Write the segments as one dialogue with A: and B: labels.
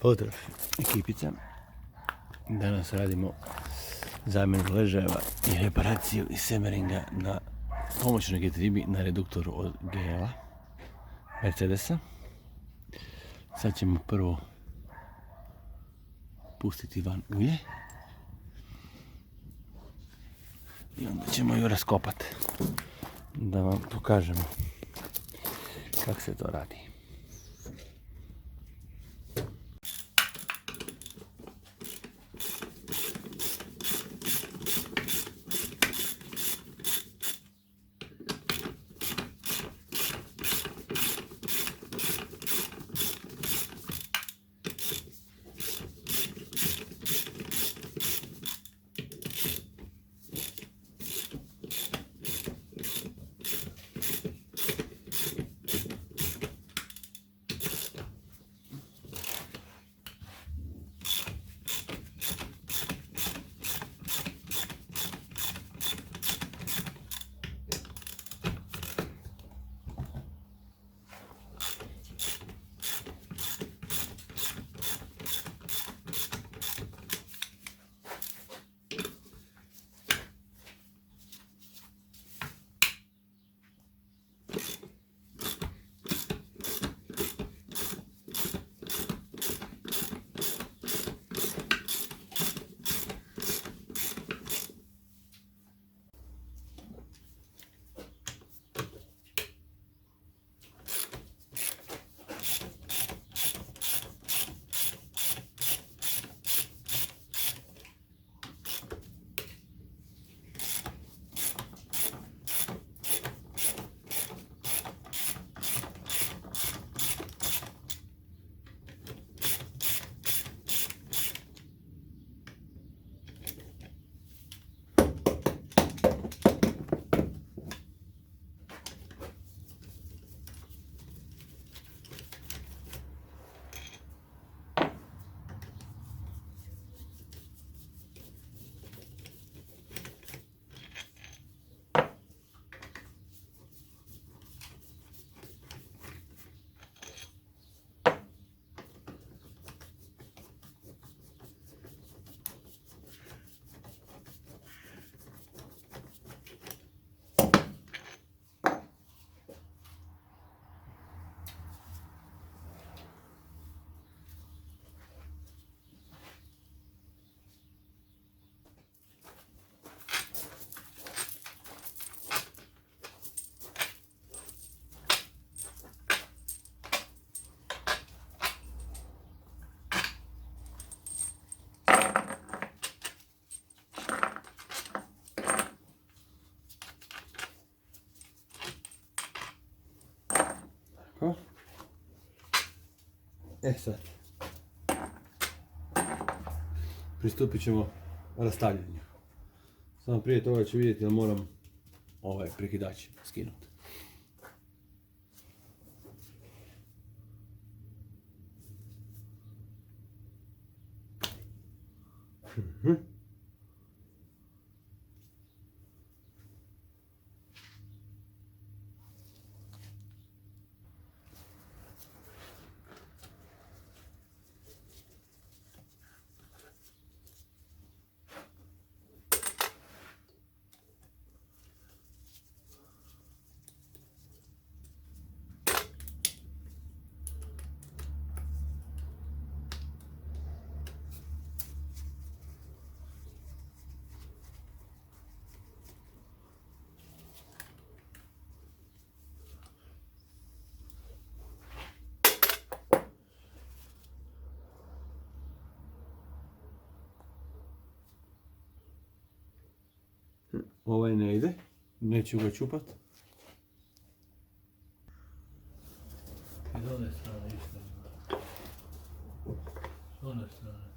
A: Pozdrav ekipica. Danas radimo zamjenu ležajeva i reparaciju i semeringa na pomoćnoj getribi na reduktoru od GL-a Mercedesa. Sad ćemo prvo pustiti van ulje i onda ćemo ju raskopati da vam pokažemo kako se to radi. Sad pristupit ćemo rastavljanju. Samo prije toga ću vidjeti da moram ovaj prekidač skinuti. Ovaj ne ide, neću ga čupat.
B: Iz one strane isto. S one strane.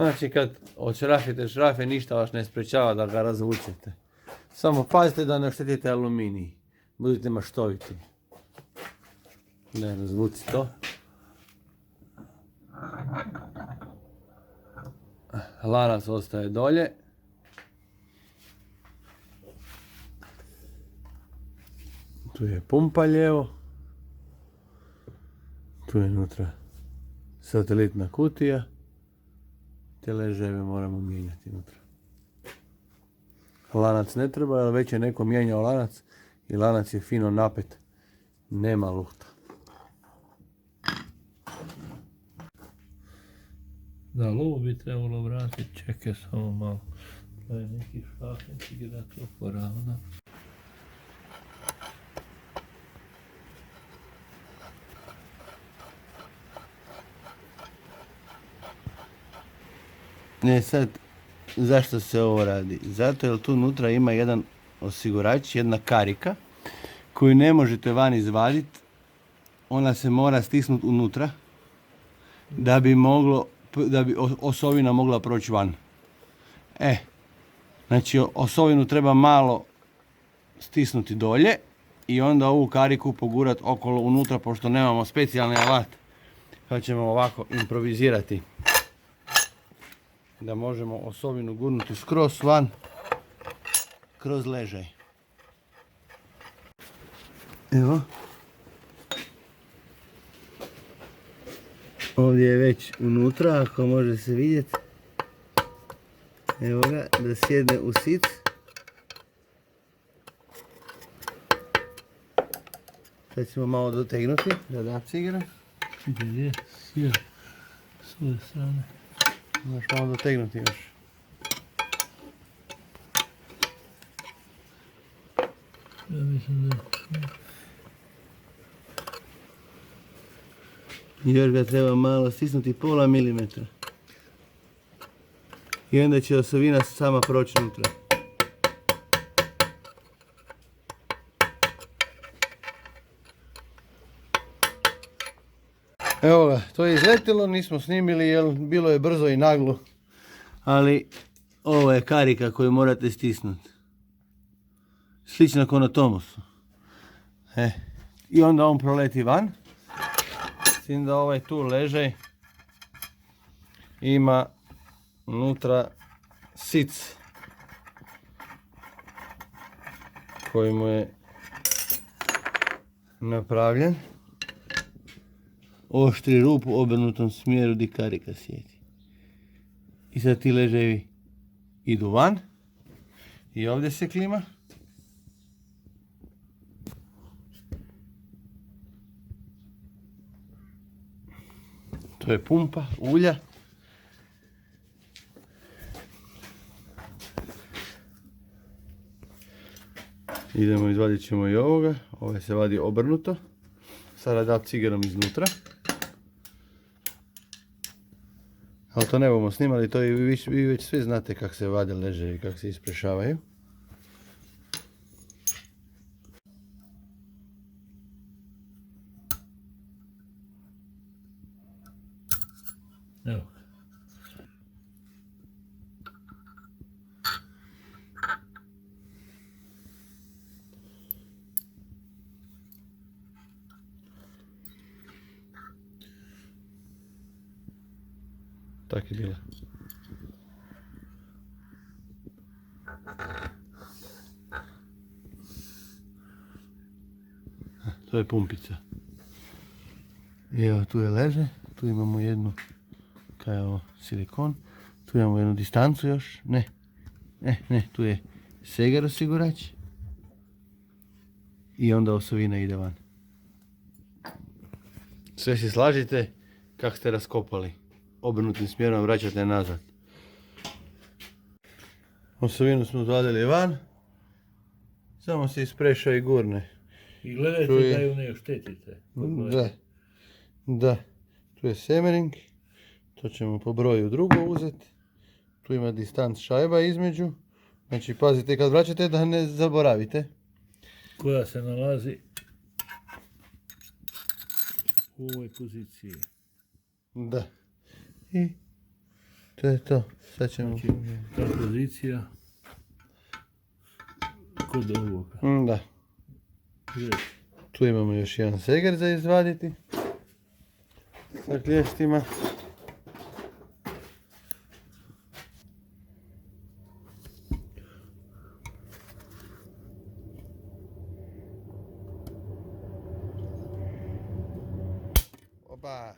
A: Znači kad odšrafite šrafe, ništa vas ne sprečava da ga razvučete. Samo pazite da ne oštetite aluminij. Budite maštoviti. Ne, razvuci to. Lanac ostaje dolje. Tu je pumpa lijevo. Tu je unutra satelitna kutija. Te ležajeve moramo mijenjati unutra. Lanac ne treba, jer već je neko mijenjao lanac i lanac je fino napet. Nema lufta.
B: Da, ovo bi trebalo vratiti, čekaj samo malo. To je neki škafnici da to poravna.
A: Ne, sad, zašto se ovo radi? Zato jer tu unutra ima jedan osigurač, jedna karika, koju ne možete van izvaditi. Ona se mora stisnuti unutra, da bi osovina mogla proći van. Znači osovinu treba malo stisnuti dolje i onda ovu kariku pogurati okolo unutra, pošto nemamo specijalni alat. Pa ćemo ovako improvizirati. Da možemo osovinu gurnuti skroz van, kroz ležaj. Evo. Ovdje je već unutra, ako može se vidjeti. Evo ga, da sjedne u sic. Sad ćemo malo dotegnuti, da da cigira.
B: Gdje je? Sjel. S ove strane.
A: Možeš malo dotegnuti još.
B: Ja mislim da...
A: Još ga treba malo stisnuti pola milimetra. I onda će osovina sama proći unutra. Evo ga, to je izletilo, nismo snimili jer bilo je brzo i naglo. Ali ovo je karika koju morate stisnuti. Slična kao na Tomusu. I onda on proleti van. S tim da ovaj tu ležaj ima unutra sic koji mu je napravljen. Oštri rup u obrnutom smjeru di karika sjedi. I sad ti ležajevi idu van. I ovdje se klima. To je pumpa ulja. Idemo, izvadit ćemo i ovoga. Ovaj se vadi obrnuto. Sada da cigerom iznutra. Ali to ne bomo snimali, to i vi već svi znate kako se vade ležajevi, kako se isprešavaju.
B: Evo.
A: Tak je bilo. To je pumpica. Evo, tu je leže, tu imamo jednu, kaj je ovo, silikon. Tu imamo jednu distancu još, ne, tu je segar osigurač. I onda osovina ide van. Sve si slažite kako ste raskopali. Obrnutim smjerom vraćate nazad. Osovinu smo odvadili van. Samo se ispreša i gurne.
B: I gledajte da ju ne oštetite.
A: Da. Tu je semering. To ćemo po broju drugo uzeti. Tu ima distanc šajba između. Znači pazite kad vraćate da ne zaboravite.
B: Koja se nalazi u ovoj poziciji.
A: Da. I To je to. Sad ćemo...
B: Znači, ta pozicija kod ovoga.
A: Da.
B: Gdje?
A: Tu imamo još jedan seger za izvaditi. Sa klještima. Opa!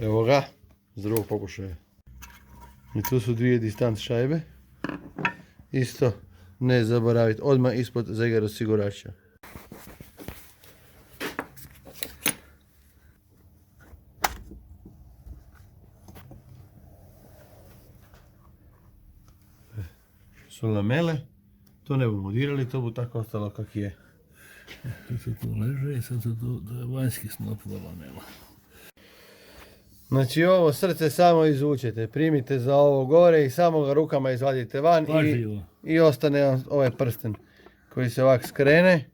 A: Evo ga, s drugog pokušaja. I tu su dvije distanc šajbe. Isto ne zaboraviti, odmah ispod zegar osigurača. Su lamele, to ne bomo dirali, to bu tako ostalo kak je.
B: Sad se tu leže i sad se tu je vanjski snop do lamela.
A: Znači ovo srce samo izvučete, primite za ovo gore i samo ga rukama izvadite van i ostane vam ovaj prsten koji se ovak skrene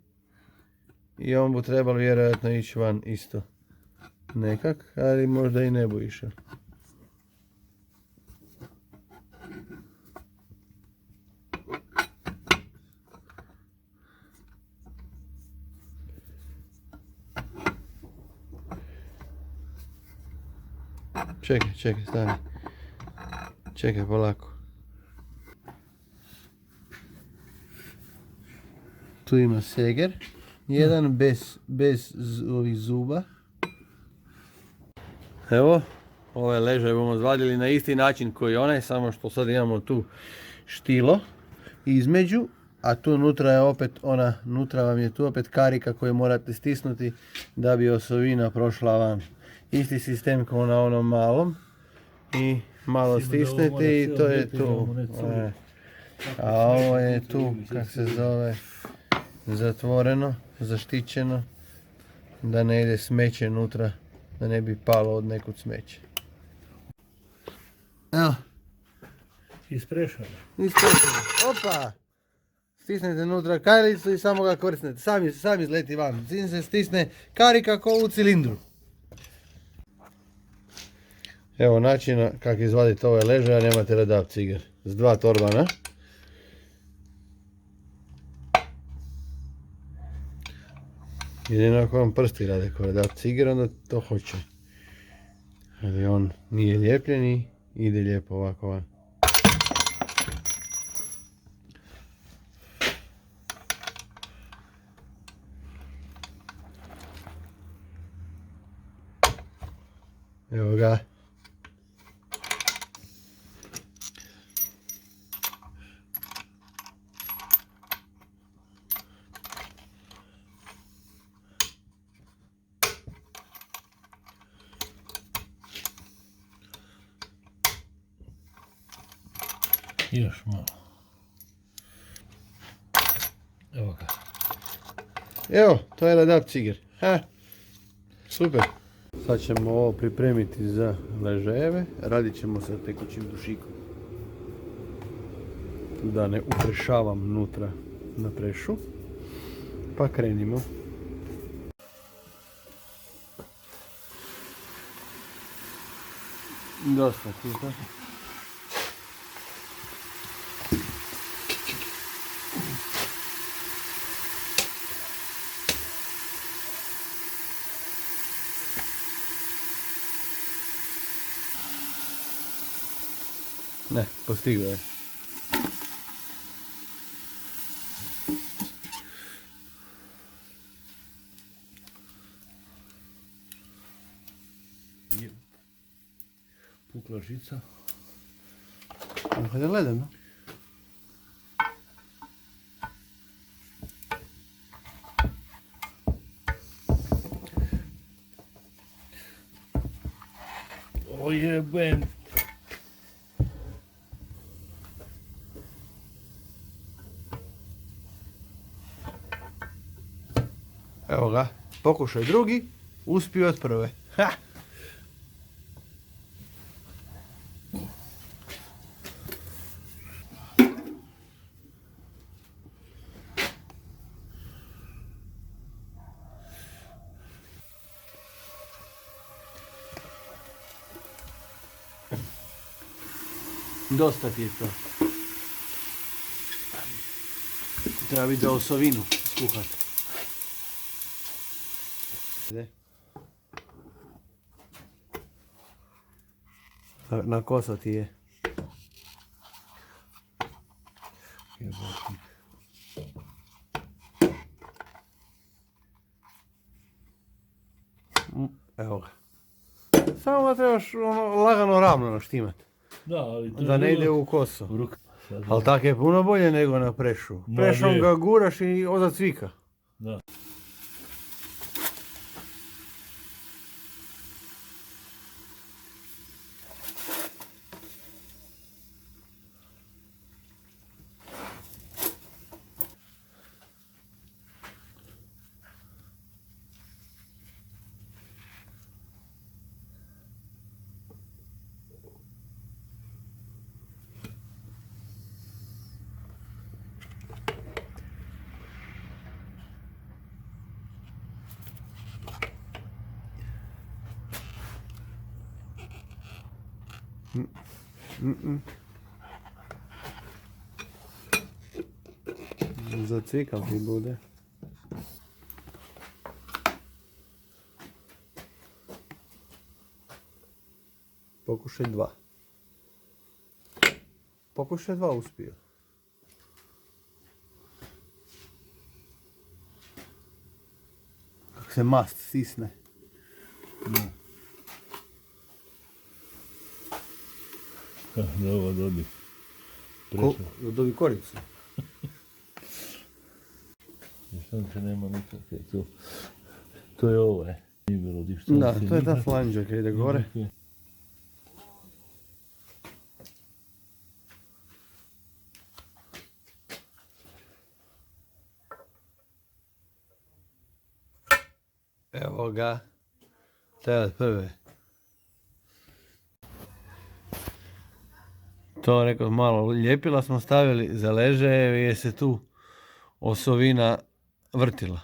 A: i on bu trebalo vjerojatno ići van isto nekak, ali možda i ne bu išao. Čekaj, stani. Čekaj, polako. Tu ima seger. Jedan bez ovih zuba. Evo, ove ležaj bomo zvadili na isti način koji onaj, samo što sad imamo tu štilo između, a tu unutra je opet ona, unutra vam je tu opet karika koju morate stisnuti da bi osovina prošla van. Isti sistem kao na onom malom i malo stisnete i to je tu. A ovo je tu, kak se zove, zatvoreno, zaštićeno, da ne ide smeće unutra, da ne bi palo od nekud smeće. Evo.
B: Isprešano.
A: Opa! Stisnete unutra kajlicu i samo ga korisnete. Sam izleti van. Zim se stisne karika kao u cilindru. Evo načina kako izvaditi ove ležaje, nemate radav ciger. S dva torbana. Jedino ako vam prsti rade kao radav ciger, onda to hoće. Ali on nije lijepljen i ide lijepo ovako van. Evo ga.
B: Još malo. Evo ga.
A: Evo, to je radav ciger. Ha, super. Sad ćemo ovo pripremiti za ležajeve. Radit ćemo sa tekućim dušikom. Da ne uprešavam unutra na prešu. Pa krenimo. Dosta kuta. Ne, postigao je.
B: Pukla žica.
A: Hajde da gledam.
B: O jebem.
A: Evo ga, pokušaj drugi, uspio od prve. Ha! Dosta ti je to. Treba biti za osovinu skuhati. Na koso ti je. Evo ga. Samo ga trebaš lagano ravno naštimati.
B: Da, ali to
A: Da ne ide u kosu.
B: u ruku.
A: Ali tako je puno bolje nego na prešu.
B: Ma
A: Prešom
B: je.
A: ga guraš i oda cvika.
B: Da.
A: Zacvikal ti bude. Pokušaj 2. Pokušaj 2 uspio. Kako se mast sisne.
B: Da ovo dobi.
A: Dobi koricu.
B: Dištance nema nikakve tu. To je ovo, Nije bilo dištance.
A: Da, to je ta flanđa kad ide gore. Evo ga. Te od prve. To rekao malo ljepila smo stavili za ležajeve jer se tu osovina vrtila.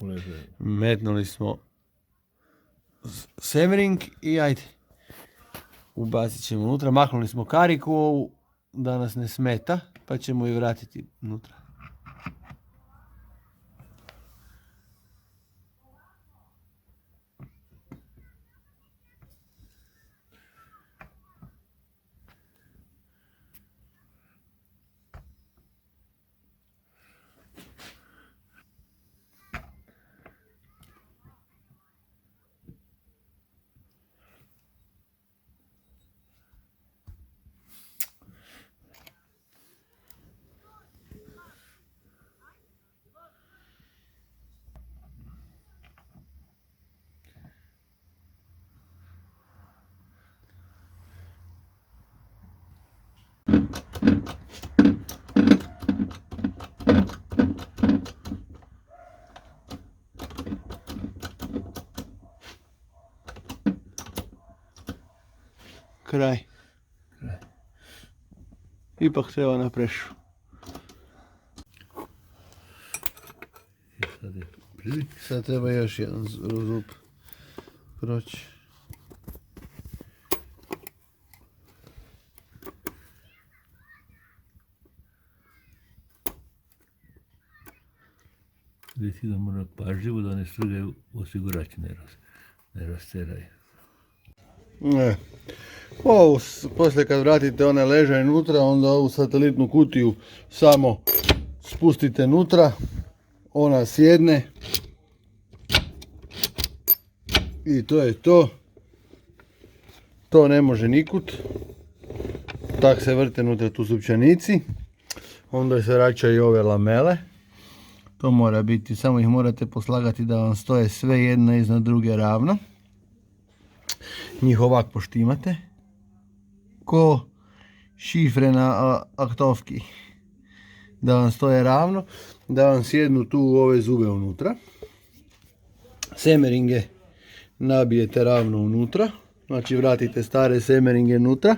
B: Leže.
A: Metnuli smo severing i ajde. Ubacit ćemo unutra. Maknuli smo kariku ovu da nas ne smeta pa ćemo ju vratiti unutra. Kraj. Ipak treba na prešu.
B: I sad je prilike.
A: Sad treba još jedan zub proći.
B: Vidite da mora pažljivo da ne strgaju osigurač, ne rasteraju.
A: Ne. Ovo, poslije kad vratite one ležaj unutra, onda ovu satelitnu kutiju samo spustite unutra, ona sjedne i to je to. To ne može nikud. Tak se vrte unutra tu supčanici. Onda se vraćaju ove lamele. To mora biti, samo ih morate poslagati da vam stoje sve jedna iznad druge ravno. Njih ovak poštimate. Ko šifre na aktovki. Da vam stoje ravno. Da vam sjednu tu u ove zube unutra. Semeringe nabijete ravno unutra. Znači vratite stare semeringe unutra.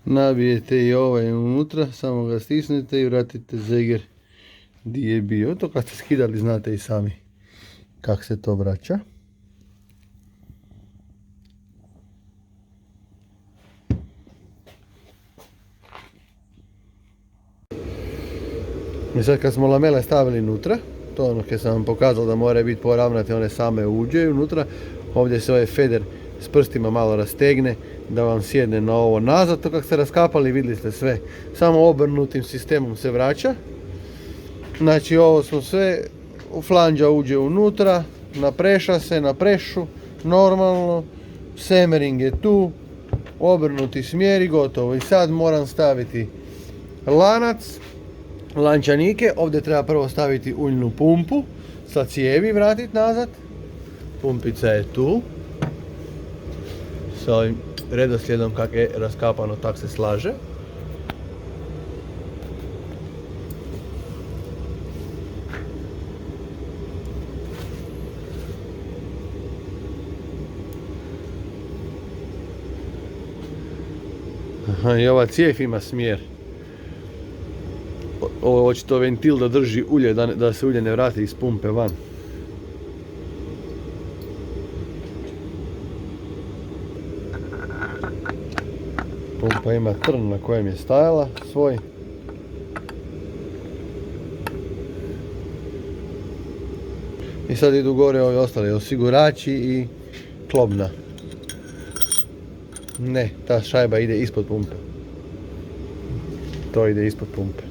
A: Nabijete i ovaj unutra, samo ga stisnete i vratite zeger gdje je bio. To kad ste skidali znate i sami kako se to vraća. I sad kad smo lamele stavili unutra, to ono kad sam vam pokazao da moraju biti poravnate, one same uđe unutra, ovdje se ovaj feder s prstima malo rastegne da vam sjedne na ovo nazad, to kako ste raskapali vidjeli ste sve, samo obrnutim sistemom se vraća. Znači ovo smo sve, flanđa uđe unutra, napreša se, naprešu, normalno, semering je tu, obrnuti smjer i gotovo. I sad moram staviti lanac, lančanike, ovdje treba prvo staviti uljnu pumpu, sa cijevi vratiti nazad, pumpica je tu, sa ovim redoslijedom kako je raskapano, tak se slaže. Aha, i ova cijev ima smjer. Ovo je očito ventil da drži ulje, da se ulje ne vrati iz pumpe van. Pumpa ima trn na kojem je stajala svoj. I sad idu gore ovi ostali osigurači i klobna. Ne, ta šajba ide ispod pumpe. To ide ispod pumpe.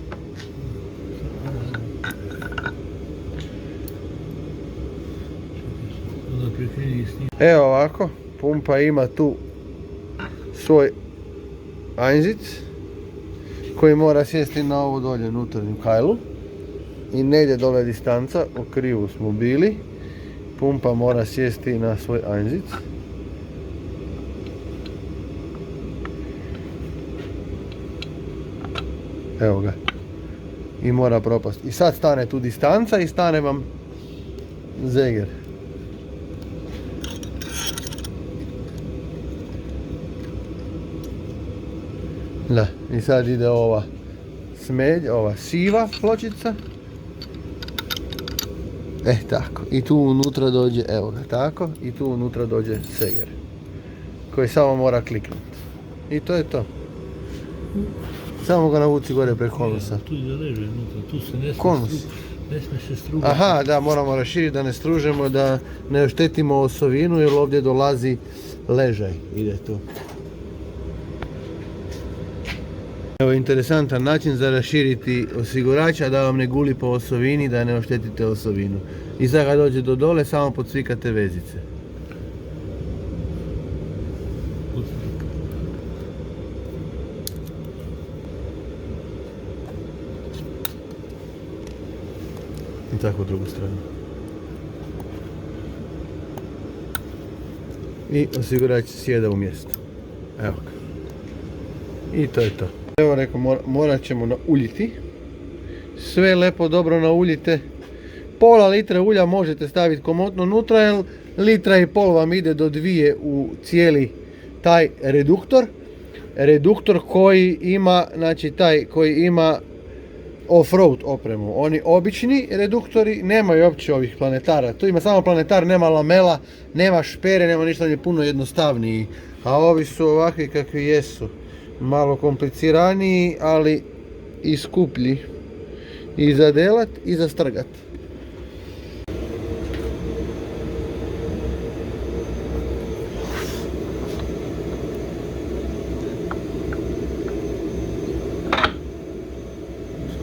A: Evo ovako, pumpa ima tu svoj ajnzic koji mora sjesti na ovu dolje unutarnju kajlu i ne ide dole distanca, u krivu smo bili. Pumpa mora sjesti na svoj ajnzic. Evo ga. I mora propasti. I sad stane tu distanca i stane vam zeger. Da, i sad ide ova smelj, ova siva pločica. Tako. I tu unutra dođe, evo ga, tako. I tu unutra dođe seger. Koji samo mora kliknuti. I to je to. Samo ga navuci gore preko konusa.
B: Tu je leže unutra, tu se ne smije se strugati.
A: Aha, da, moramo raširiti da ne stružemo, da ne oštetimo osovinu jer ovdje dolazi ležaj, ide tu. Evo interesantan način za raširiti osigurača da vam ne guli po osovini, da ne oštetite osovinu. I sad kad dođe do dole samo podsvikate vezice. I tako u drugu stranu. I osigurač sjeda u mjestu. Evo ga. I to je to. Evo rekao, morat ćemo nauljiti. Sve lepo dobro nauljite. Pola litra ulja možete staviti komotno unutra, jer litra i pol vam ide do 2 u cijeli taj reduktor. Reduktor koji ima, znači taj koji ima off-road opremu. Oni obični reduktori nemaju uopće ovih planetara. Tu ima samo planetar, nema lamela, nema špere, nema ništa, je puno jednostavniji. A ovi su ovakvi kakvi jesu. Malo kompliciraniji, ali i skuplji. I za delat i za strgat.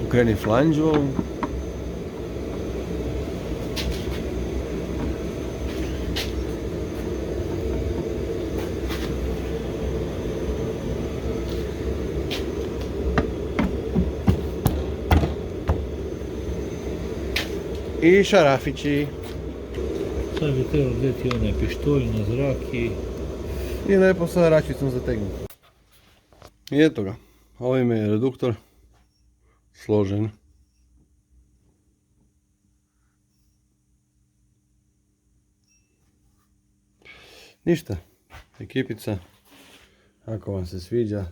A: Okreni flanđu. I šarafići.
B: Sad bi trebalo vzeti onaj pištolj na zrak
A: i lijepo sa račicom zategnuti. I eto ga, ovime je reduktor složen. Ništa, ekipica, ako vam se sviđa,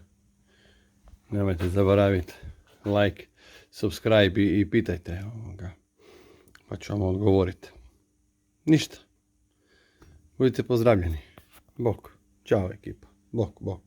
A: nemojte zaboraviti like, subscribe i pitajte ovoga, pa ću vam odgovoriti. Ništa, budite pozdravljeni. Bok, čao ekipa, bok, bok.